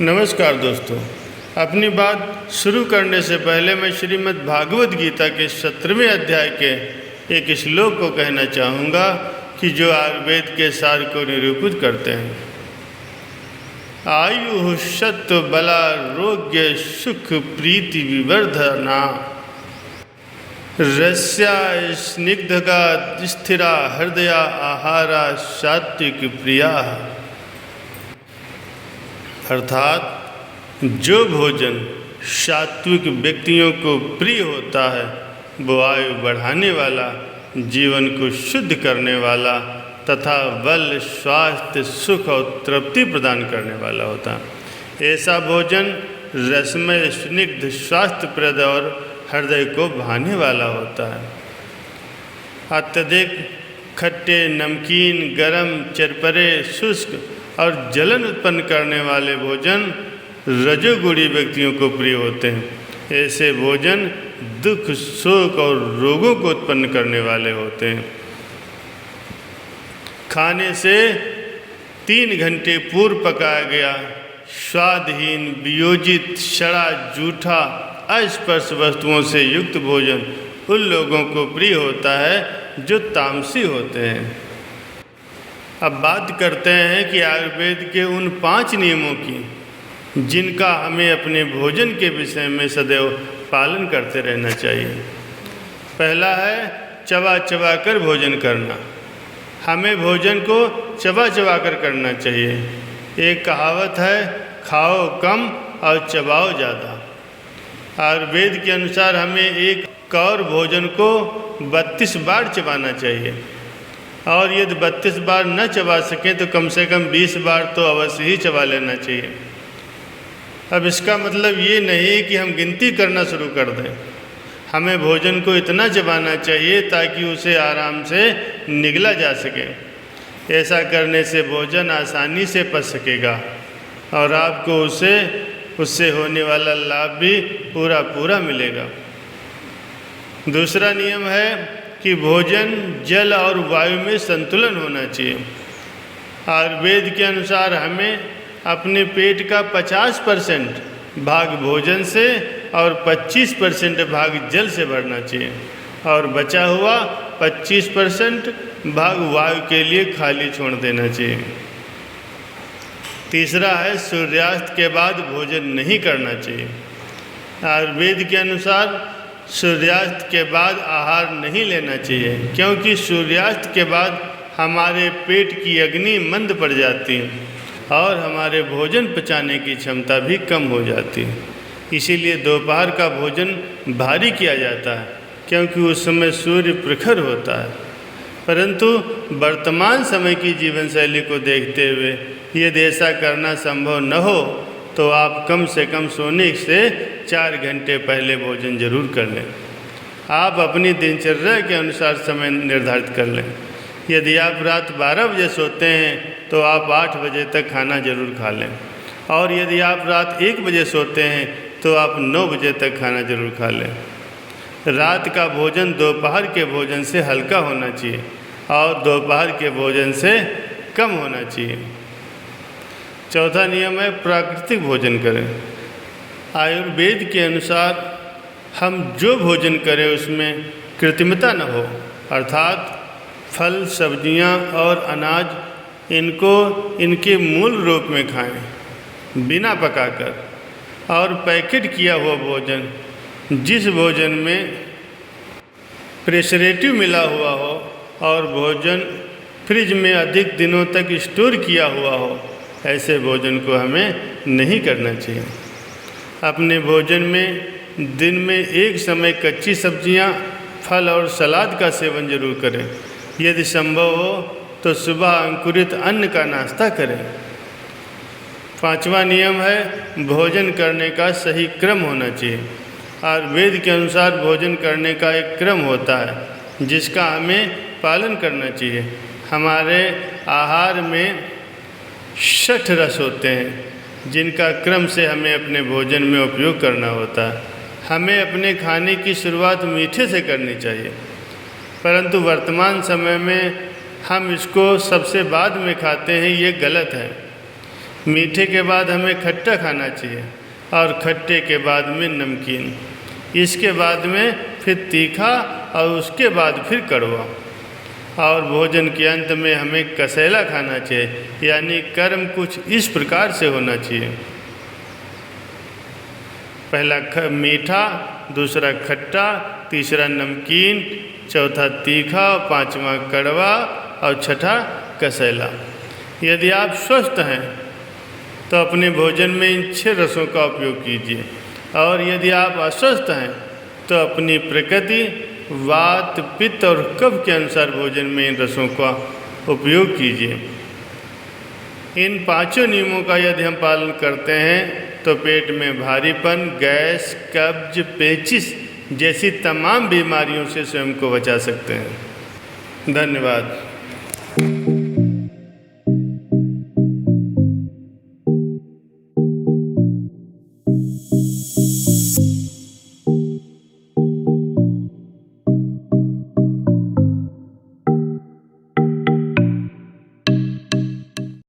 नमस्कार दोस्तों, अपनी बात शुरू करने से पहले मैं श्रीमद् भागवत गीता के 17वें अध्याय के एक श्लोक को कहना चाहूँगा कि जो आयुर्वेद के सार को निरूपित करते हैं। आयु सत्व बलारोग्य सुख प्रीति विवर्धना रस्या स्निग्धगा स्थिरा हृदया आहारा सात्विक प्रिया। अर्थात जो भोजन सात्विक व्यक्तियों को प्रिय होता है वो आयु बढ़ाने वाला, जीवन को शुद्ध करने वाला तथा बल, स्वास्थ्य, सुख और तृप्ति प्रदान करने वाला होता है। ऐसा भोजन रसमय, स्निग्ध, स्वास्थ्यप्रद और हृदय को भाने वाला होता है। अत्यधिक खट्टे, नमकीन, गरम, चरपरे, शुष्क और जलन उत्पन्न करने वाले भोजन रजोगुणी व्यक्तियों को प्रिय होते हैं। ऐसे भोजन दुख, शोक और रोगों को उत्पन्न करने वाले होते हैं। खाने से 3 घंटे पूर्व पकाया गया स्वादहीन, वियोजित, सड़ा, जूठा, अस्पर्श वस्तुओं से युक्त भोजन उन लोगों को प्रिय होता है जो तामसी होते हैं। अब बात करते हैं कि आयुर्वेद के उन 5 नियमों की जिनका हमें अपने भोजन के विषय में सदैव पालन करते रहना चाहिए। पहला है चबा चबा कर भोजन करना। हमें भोजन को चबा चबा कर करना चाहिए। एक कहावत है, खाओ कम और चबाओ ज़्यादा। आयुर्वेद के अनुसार हमें एक कौर भोजन को 32 बार चबाना चाहिए और यदि 32 बार न चबा सकें तो कम से कम 20 बार तो अवश्य ही चबा लेना चाहिए। अब इसका मतलब ये नहीं कि हम गिनती करना शुरू कर दें। हमें भोजन को इतना चबाना चाहिए ताकि उसे आराम से निगला जा सके। ऐसा करने से भोजन आसानी से पच सकेगा और आपको उससे होने वाला लाभ भी पूरा मिलेगा। दूसरा नियम है कि भोजन, जल और वायु में संतुलन होना चाहिए। आयुर्वेद के अनुसार हमें अपने पेट का 50% भाग भोजन से और 25% भाग जल से भरना चाहिए और बचा हुआ 25% भाग वायु के लिए खाली छोड़ देना चाहिए। तीसरा है सूर्यास्त के बाद भोजन नहीं करना चाहिए। आयुर्वेद के अनुसार सूर्यास्त के बाद आहार नहीं लेना चाहिए क्योंकि सूर्यास्त के बाद हमारे पेट की अग्नि मंद पड़ जाती है और हमारे भोजन पचाने की क्षमता भी कम हो जाती है। इसीलिए दोपहर का भोजन भारी किया जाता है क्योंकि उस समय सूर्य प्रखर होता है। परंतु वर्तमान समय की जीवन शैली को देखते हुए यदि ऐसा करना संभव न हो तो आप कम से कम सोने से 4 घंटे पहले भोजन जरूर कर लें। आप अपनी दिनचर्या के अनुसार समय निर्धारित कर लें। यदि आप रात 12 बजे सोते हैं तो आप 8 बजे तक खाना जरूर खा लें और यदि आप रात 1 बजे सोते हैं तो आप 9 बजे तक खाना जरूर खा लें। रात का भोजन दोपहर के भोजन से हल्का होना चाहिए और दोपहर के भोजन से कम होना चाहिए। चौथा नियम है प्राकृतिक भोजन करें। आयुर्वेद के अनुसार हम जो भोजन करें उसमें कृत्रिमता न हो, अर्थात फल, सब्जियां और अनाज इनको इनके मूल रूप में खाएं बिना पकाकर। और पैकेट किया हुआ भोजन, जिस भोजन में प्रिजर्वेटिव मिला हुआ हो और भोजन फ्रिज में अधिक दिनों तक स्टोर किया हुआ हो, ऐसे भोजन को हमें नहीं करना चाहिए। अपने भोजन में दिन में एक समय कच्ची सब्जियां, फल और सलाद का सेवन जरूर करें। यदि संभव हो तो सुबह अंकुरित अन्न का नाश्ता करें। 5वां नियम है भोजन करने का सही क्रम होना चाहिए। आयुर्वेद के अनुसार भोजन करने का एक क्रम होता है जिसका हमें पालन करना चाहिए। हमारे आहार में 60 रस होते हैं जिनका क्रम से हमें अपने भोजन में उपयोग करना होता है। हमें अपने खाने की शुरुआत मीठे से करनी चाहिए, परंतु वर्तमान समय में हम इसको सबसे बाद में खाते हैं, ये गलत है। मीठे के बाद हमें खट्टा खाना चाहिए और खट्टे के बाद में नमकीन, इसके बाद में फिर तीखा और उसके बाद फिर कड़वा, और भोजन के अंत में हमें कसैला खाना चाहिए। यानी कर्म कुछ इस प्रकार से होना चाहिए, पहला मीठा, दूसरा खट्टा, तीसरा नमकीन, चौथा तीखा, पांचवा कड़वा और छठा कसैला। यदि आप स्वस्थ हैं तो अपने भोजन में इन 6 रसों का उपयोग कीजिए, और यदि आप अस्वस्थ हैं तो अपनी प्रकृति, वात, पित्त और कफ के अनुसार भोजन में इन रसों का उपयोग कीजिए। इन 5 नियमों का यदि हम पालन करते हैं तो पेट में भारीपन, गैस, कब्ज, पेचिश जैसी तमाम बीमारियों से स्वयं को बचा सकते हैं। धन्यवाद।